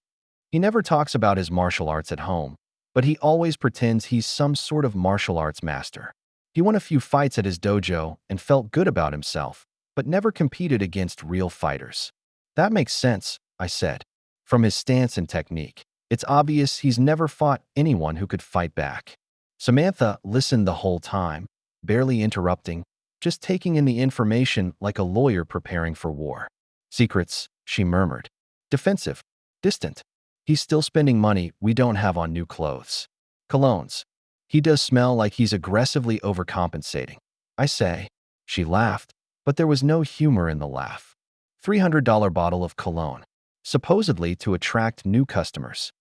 He never talks about his martial arts at home, but he always pretends he's some sort of martial arts master. He won a few fights at his dojo and felt good about himself, but never competed against real fighters. That makes sense, I said. From his stance and technique, it's obvious he's never fought anyone who could fight back. Samantha listened the whole time, barely interrupting, just taking in the information like a lawyer preparing for war. Secrets, she murmured. Defensive. Distant. He's still spending money we don't have on new clothes. Colognes. He does smell like he's aggressively overcompensating. I say. She laughed, but there was no humor in the laugh. $300 bottle of cologne. Supposedly to attract new customers.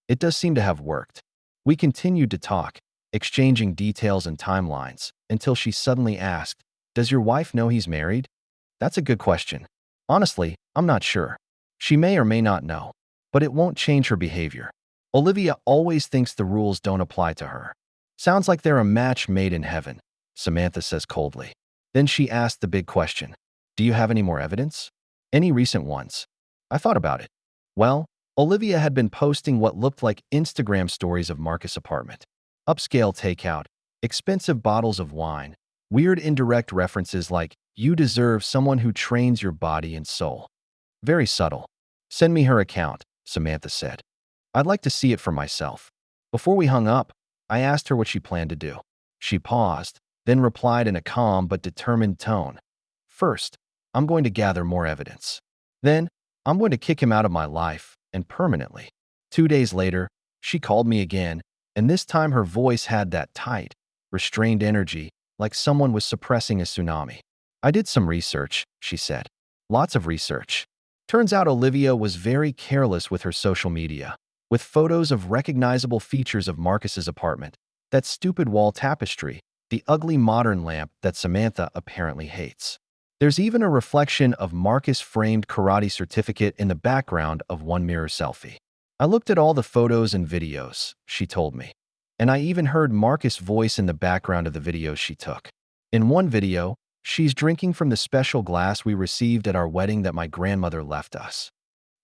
It does seem to have worked. We continued to talk, exchanging details and timelines, until she suddenly asked, Does your wife know he's married? That's a good question. Honestly, I'm not sure. She may or may not know, but it won't change her behavior. Olivia always thinks the rules don't apply to her. Sounds like they're a match made in heaven, Samantha says coldly. Then she asked the big question. Do you have any more evidence? Any recent ones? I thought about it. Well, Olivia had been posting what looked like Instagram stories of Marcus' apartment. Upscale takeout, expensive bottles of wine, weird indirect references like, you deserve someone who trains your body and soul. Very subtle. Send me her account, Samantha said. I'd like to see it for myself. Before we hung up, I asked her what she planned to do. She paused, then replied in a calm but determined tone. First, I'm going to gather more evidence. Then, I'm going to kick him out of my life, and permanently. 2 days later, she called me again, and this time her voice had that tight, restrained energy, like someone was suppressing a tsunami. I did some research, she said. Lots of research. Turns out Olivia was very careless with her social media, with photos of recognizable features of Marcus's apartment, that stupid wall tapestry, the ugly modern lamp that Samantha apparently hates. There's even a reflection of Marcus' framed karate certificate in the background of one mirror selfie. I looked at all the photos and videos, she told me, and I even heard Marcus' voice in the background of the videos she took. In one video, she's drinking from the special glass we received at our wedding that my grandmother left us.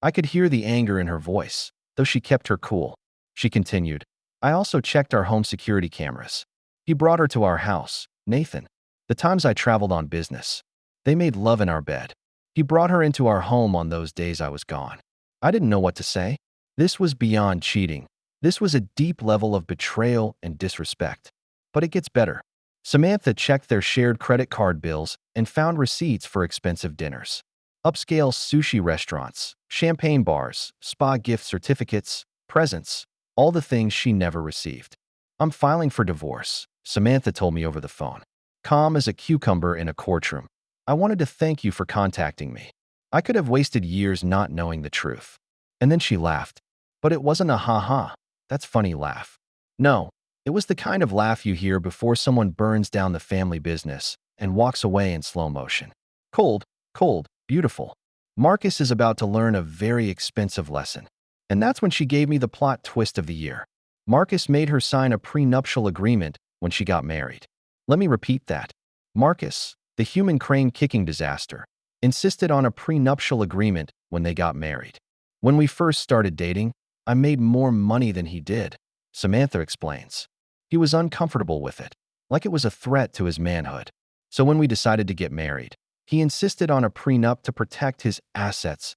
I could hear the anger in her voice, though she kept her cool. She continued, I also checked our home security cameras. He brought her to our house, Nathan. The times I traveled on business. They made love in our bed. He brought her into our home on those days I was gone. I didn't know what to say. This was beyond cheating. This was a deep level of betrayal and disrespect. But it gets better. Samantha checked their shared credit card bills and found receipts for expensive dinners. Upscale sushi restaurants, champagne bars, spa gift certificates, presents, all the things she never received. I'm filing for divorce, Samantha told me over the phone. Calm as a cucumber in a courtroom. I wanted to thank you for contacting me. I could have wasted years not knowing the truth. And then she laughed. But it wasn't a ha-ha. That's funny laugh. No, it was the kind of laugh you hear before someone burns down the family business and walks away in slow motion. Cold, cold, beautiful. Marcus is about to learn a very expensive lesson. And that's when she gave me the plot twist of the year. Marcus made her sign a prenuptial agreement when she got married. Let me repeat that. Marcus, the human crane kicking disaster, insisted on a prenuptial agreement when they got married. When we first started dating, I made more money than he did, Samantha explains. He was uncomfortable with it, like it was a threat to his manhood. So when we decided to get married, he insisted on a prenup to protect his assets.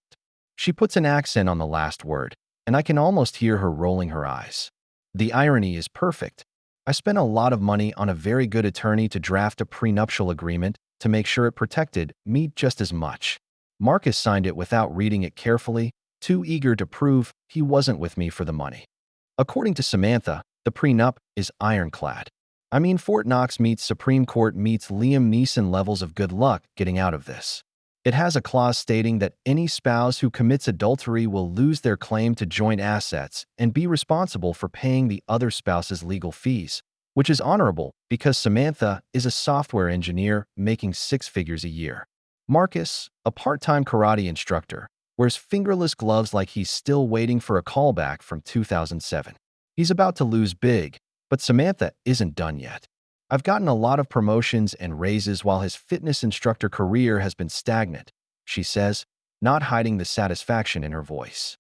She puts an accent on the last word, and I can almost hear her rolling her eyes. The irony is perfect. I spent a lot of money on a very good attorney to draft a prenuptial agreement to make sure it protected me just as much. Marcus signed it without reading it carefully, too eager to prove he wasn't with me for the money. According to Samantha, the prenup is ironclad. I mean, Fort Knox meets Supreme Court meets Liam Neeson levels of good luck getting out of this. It has a clause stating that any spouse who commits adultery will lose their claim to joint assets and be responsible for paying the other spouse's legal fees, which is honorable because Samantha is a software engineer making 6 figures a year. Marcus, a part-time karate instructor, wears fingerless gloves like he's still waiting for a callback from 2007. He's about to lose big, but Samantha isn't done yet. I've gotten a lot of promotions and raises while his fitness instructor career has been stagnant, she says, not hiding the satisfaction in her voice.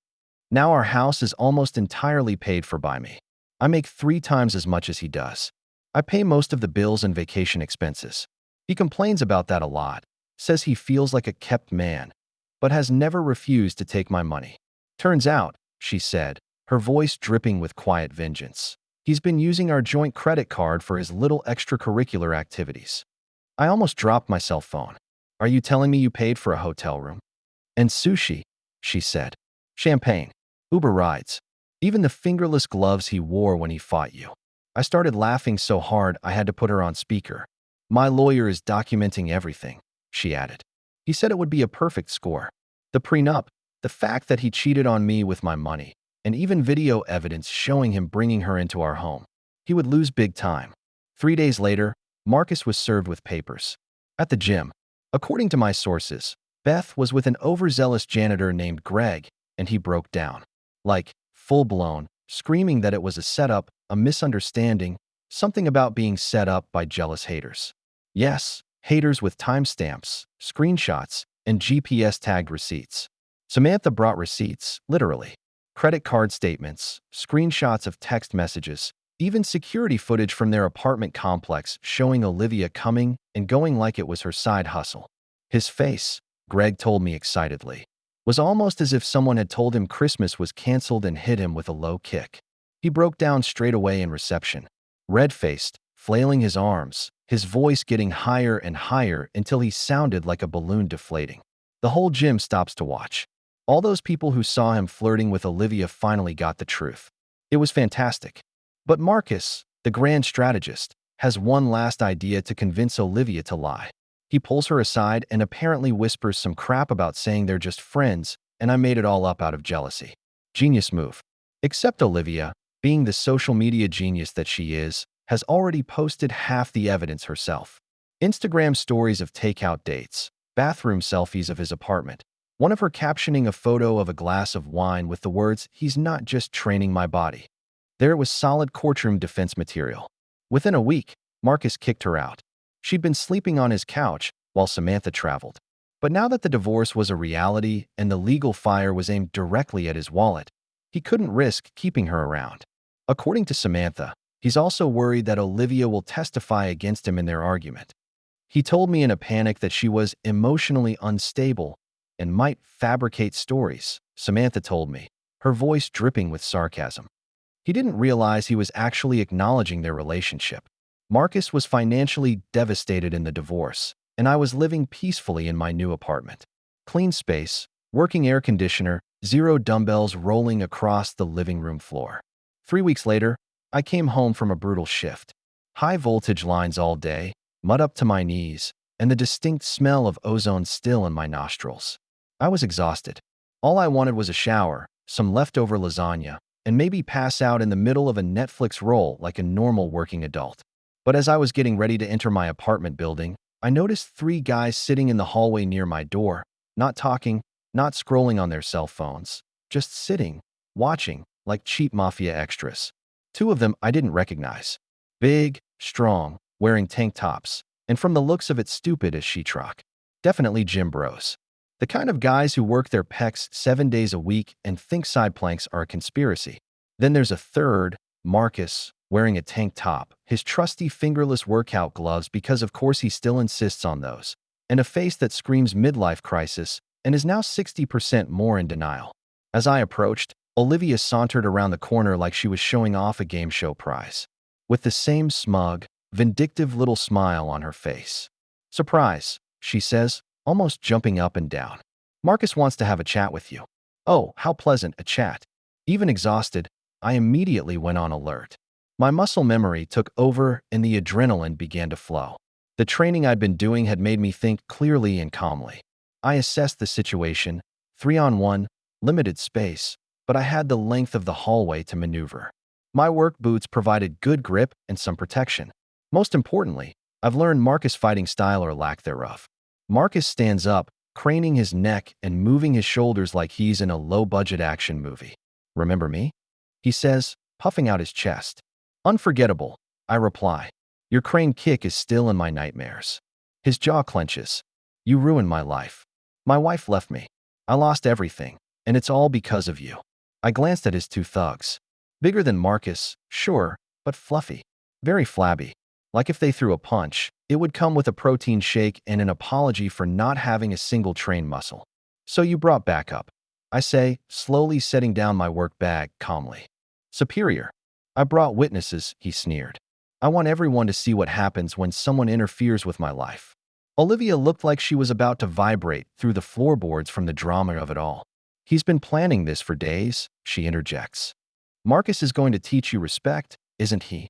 Now our house is almost entirely paid for by me. I make 3 times as much as he does. I pay most of the bills and vacation expenses. He complains about that a lot, says he feels like a kept man, but has never refused to take my money. Turns out, she said, her voice dripping with quiet vengeance, he's been using our joint credit card for his little extracurricular activities. I almost dropped my cell phone. Are you telling me you paid for a hotel room? And sushi, she said. Champagne. Uber rides. Even the fingerless gloves he wore when he fought you. I started laughing so hard I had to put her on speaker. My lawyer is documenting everything, she added. He said it would be a perfect score. The prenup, the fact that he cheated on me with my money, and even video evidence showing him bringing her into our home. He would lose big time. 3 days later, Marcus was served with papers. At the gym, according to my sources, Beth was with an overzealous janitor named Greg, and he broke down. Like, full-blown, screaming that it was a setup, a misunderstanding, something about being set up by jealous haters. Yes, haters with timestamps, screenshots, and GPS-tagged receipts. Samantha brought receipts, literally. Credit card statements, screenshots of text messages, even security footage from their apartment complex showing Olivia coming and going like it was her side hustle. His face, Greg told me excitedly, was almost as if someone had told him Christmas was canceled and hit him with a low kick. He broke down straight away in reception, red-faced, flailing his arms, his voice getting higher and higher until he sounded like a balloon deflating. The whole gym stops to watch. All those people who saw him flirting with Olivia finally got the truth. It was fantastic. But Marcus, the grand strategist, has one last idea to convince Olivia to lie. He pulls her aside and apparently whispers some crap about saying they're just friends and I made it all up out of jealousy. Genius move. Except Olivia, being the social media genius that she is, has already posted half the evidence herself. Instagram stories of takeout dates, bathroom selfies of his apartment, one of her captioning a photo of a glass of wine with the words, "He's not just training my body." There was solid courtroom defense material. Within a week, Marcus kicked her out. She'd been sleeping on his couch while Samantha traveled. But now that the divorce was a reality and the legal fire was aimed directly at his wallet, he couldn't risk keeping her around. According to Samantha, he's also worried that Olivia will testify against him in their argument. He told me in a panic that she was emotionally unstable and might fabricate stories, Samantha told me, her voice dripping with sarcasm. He didn't realize he was actually acknowledging their relationship. Marcus was financially devastated in the divorce, and I was living peacefully in my new apartment. Clean space, working air conditioner, 0 dumbbells rolling across the living room floor. 3 weeks later, I came home from a brutal shift. High voltage lines all day, mud up to my knees, and the distinct smell of ozone still in my nostrils. I was exhausted. All I wanted was a shower, some leftover lasagna, and maybe pass out in the middle of a Netflix roll like a normal working adult. But as I was getting ready to enter my apartment building, I noticed 3 guys sitting in the hallway near my door, not talking, not scrolling on their cell phones, just sitting, watching, like cheap mafia extras. 2 of them I didn't recognize. Big, strong, wearing tank tops, and from the looks of it stupid as sheetrock. Definitely gym bros. The kind of guys who work their pecs 7 days a week and think side planks are a conspiracy. Then there's a third, Marcus, wearing a tank top, his trusty fingerless workout gloves because of course he still insists on those, and a face that screams midlife crisis and is now 60% more in denial. As I approached, Olivia sauntered around the corner like she was showing off a game show prize. with the same smug, vindictive little smile on her face. "Surprise," she says, almost jumping up and down. "Marcus wants to have a chat with you." Oh, how pleasant a chat. Even exhausted, I immediately went on alert. My muscle memory took over and the adrenaline began to flow. The training I'd been doing had made me think clearly and calmly. I assessed the situation, 3-on-1, limited space, but I had the length of the hallway to maneuver. My work boots provided good grip and some protection. Most importantly, I've learned Marcus' fighting style or lack thereof. Marcus stands up, craning his neck and moving his shoulders like he's in a low-budget action movie. "Remember me?" he says, puffing out his chest. "Unforgettable," I reply. "Your crane kick is still in my nightmares." His jaw clenches. "You ruined my life. My wife left me. I lost everything, and it's all because of you." I glanced at his two thugs. Bigger than Marcus, sure, but fluffy. Very flabby. Like if they threw a punch, it would come with a protein shake and an apology for not having a single trained muscle. "So you brought backup," I say, slowly setting down my work bag calmly. "Superior." "I brought witnesses," he sneered. "I want everyone to see what happens when someone interferes with my life." Olivia looked like she was about to vibrate through the floorboards from the drama of it all. "He's been planning this for days," she interjects. "Marcus is going to teach you respect, isn't he?"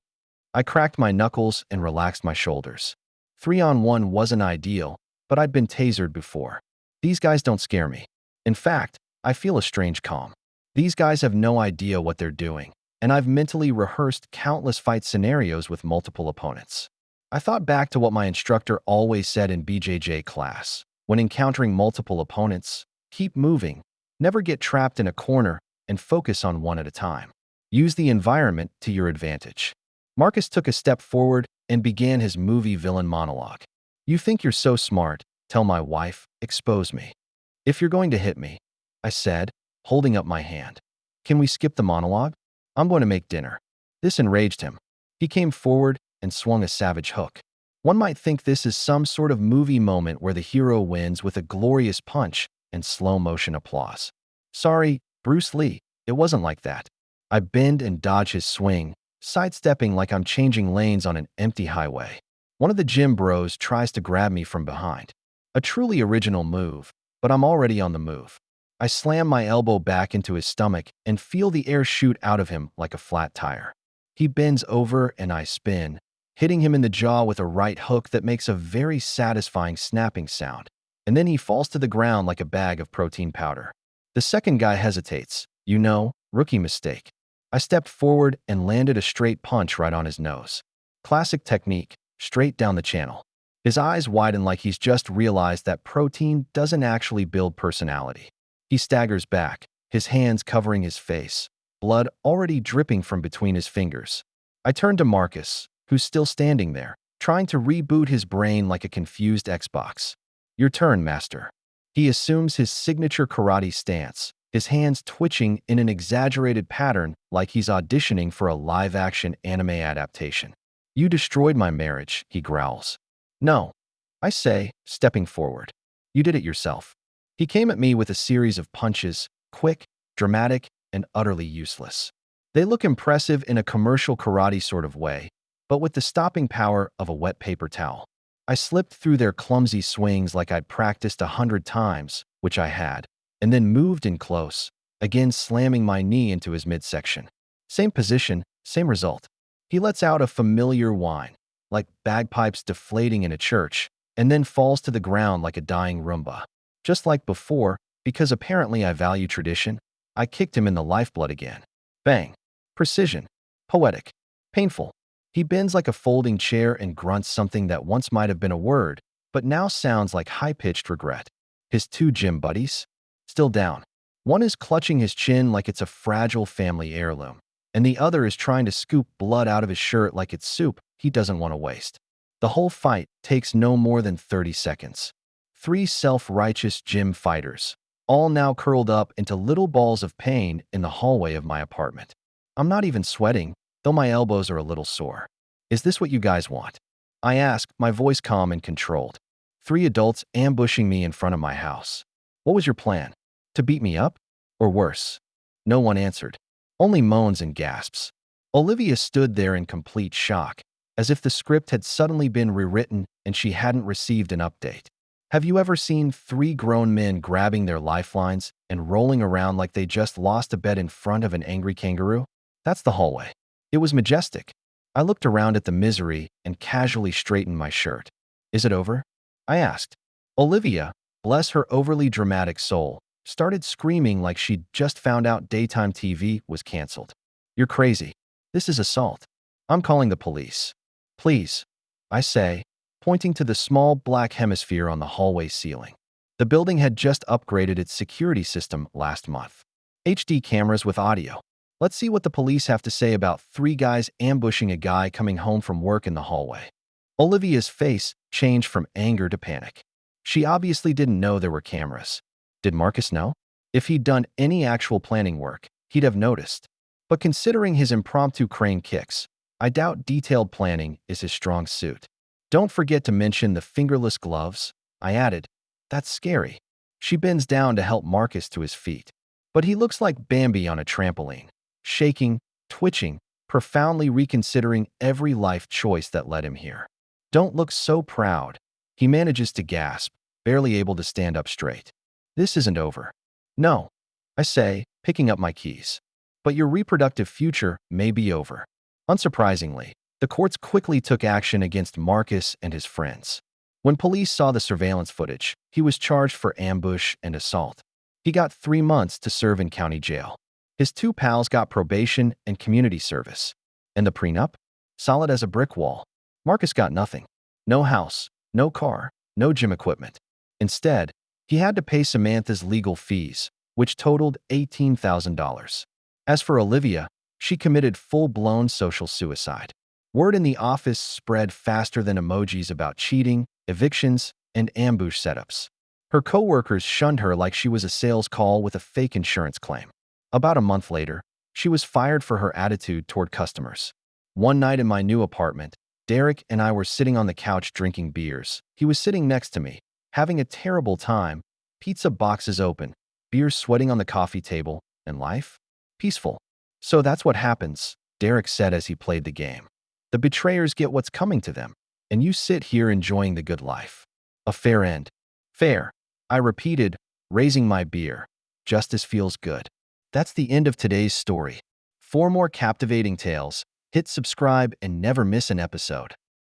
I cracked my knuckles and relaxed my shoulders. 3-on-1 wasn't ideal, but I'd been tasered before. These guys don't scare me. In fact, I feel a strange calm. These guys have no idea what they're doing, and I've mentally rehearsed countless fight scenarios with multiple opponents. I thought back to what my instructor always said in BJJ class. When encountering multiple opponents, keep moving, never get trapped in a corner, and focus on one at a time. Use the environment to your advantage. Marcus took a step forward and began his movie villain monologue. "You think you're so smart, tell my wife, expose me. If you're going to hit me," I said, holding up my hand. "Can we skip the monologue? I'm going to make dinner." This enraged him. He came forward and swung a savage hook. One might think this is some sort of movie moment where the hero wins with a glorious punch and slow-motion applause. Sorry, Bruce Lee, it wasn't like that. I bend and dodge his swing, sidestepping like I'm changing lanes on an empty highway. One of the gym bros tries to grab me from behind. A truly original move, but I'm already on the move. I slam my elbow back into his stomach and feel the air shoot out of him like a flat tire. He bends over and I spin, hitting him in the jaw with a right hook that makes a very satisfying snapping sound. And then he falls to the ground like a bag of protein powder. The second guy hesitates. Rookie mistake. I stepped forward and landed a straight punch right on his nose. Classic technique, straight down the channel. His eyes widen like he's just realized that protein doesn't actually build personality. He staggers back, his hands covering his face, blood already dripping from between his fingers. I turn to Marcus, who's still standing there, trying to reboot his brain like a confused Xbox. "Your turn, master." He assumes his signature karate stance, his hands twitching in an exaggerated pattern like he's auditioning for a live-action anime adaptation. "You destroyed my marriage," he growls. "No," I say, stepping forward. "You did it yourself." He came at me with a series of punches, quick, dramatic, and utterly useless. They look impressive in a commercial karate sort of way, but with the stopping power of a wet paper towel. I slipped through their clumsy swings like I'd practiced 100 times, which I had, and then moved in close, again slamming my knee into his midsection. Same position, same result. He lets out a familiar whine, like bagpipes deflating in a church, and then falls to the ground like a dying Roomba. Just like before, because apparently I value tradition, I kicked him in the lifeblood again. Bang. Precision. Poetic. Painful. He bends like a folding chair and grunts something that once might have been a word, but now sounds like high-pitched regret. His two gym buddies? Still down. One is clutching his chin like it's a fragile family heirloom, and the other is trying to scoop blood out of his shirt like it's soup he doesn't want to waste. The whole fight takes no more than 30 seconds. 3 self-righteous gym fighters, all now curled up into little balls of pain in the hallway of my apartment. I'm not even sweating, though my elbows are a little sore. "Is this what you guys want?" I ask, my voice calm and controlled. 3 adults ambushing me in front of my house. "What was your plan? To beat me up? Or worse?" No one answered. Only moans and gasps. Olivia stood there in complete shock, as if the script had suddenly been rewritten and she hadn't received an update. Have you ever seen three grown men grabbing their lifelines and rolling around like they just lost a bet in front of an angry kangaroo? That's the hallway. It was majestic. I looked around at the misery and casually straightened my shirt. Is it over? I asked. Olivia, bless her overly dramatic soul, started screaming like she'd just found out daytime TV was canceled. You're crazy. This is assault. I'm calling the police. Please, I say, pointing to the small black hemisphere on the hallway ceiling. The building had just upgraded its security system last month. HD cameras with audio. Let's see what the police have to say about three guys ambushing a guy coming home from work in the hallway. Olivia's face changed from anger to panic. She obviously didn't know there were cameras. Did Marcus know? If he'd done any actual planning work, he'd have noticed. But considering his impromptu crane kicks, I doubt detailed planning is his strong suit. Don't forget to mention the fingerless gloves, I added. That's scary. She bends down to help Marcus to his feet. But he looks like Bambi on a trampoline, shaking, twitching, profoundly reconsidering every life choice that led him here. Don't look so proud. He manages to gasp, barely able to stand up straight. This isn't over. No, I say, picking up my keys. But your reproductive future may be over. Unsurprisingly, the courts quickly took action against Marcus and his friends. When police saw the surveillance footage, he was charged for ambush and assault. He got 3 months to serve in county jail. His two pals got probation and community service. And the prenup? Solid as a brick wall. Marcus got nothing. No house, no car, no gym equipment. Instead, he had to pay Samantha's legal fees, which totaled $18,000. As for Olivia, she committed full-blown social suicide. Word in the office spread faster than emojis about cheating, evictions, and ambush setups. Her coworkers shunned her like she was a sales call with a fake insurance claim. About a month later, she was fired for her attitude toward customers. One night in my new apartment, Derek and I were sitting on the couch drinking beers. He was sitting next to me, having a terrible time, pizza boxes open, beers sweating on the coffee table, and life? Peaceful. So that's what happens, Derek said as he played the game. The betrayers get what's coming to them, and you sit here enjoying the good life. A fair end. Fair, I repeated, raising my beer. Justice feels good. That's the end of today's story. For more captivating tales, hit subscribe and never miss an episode.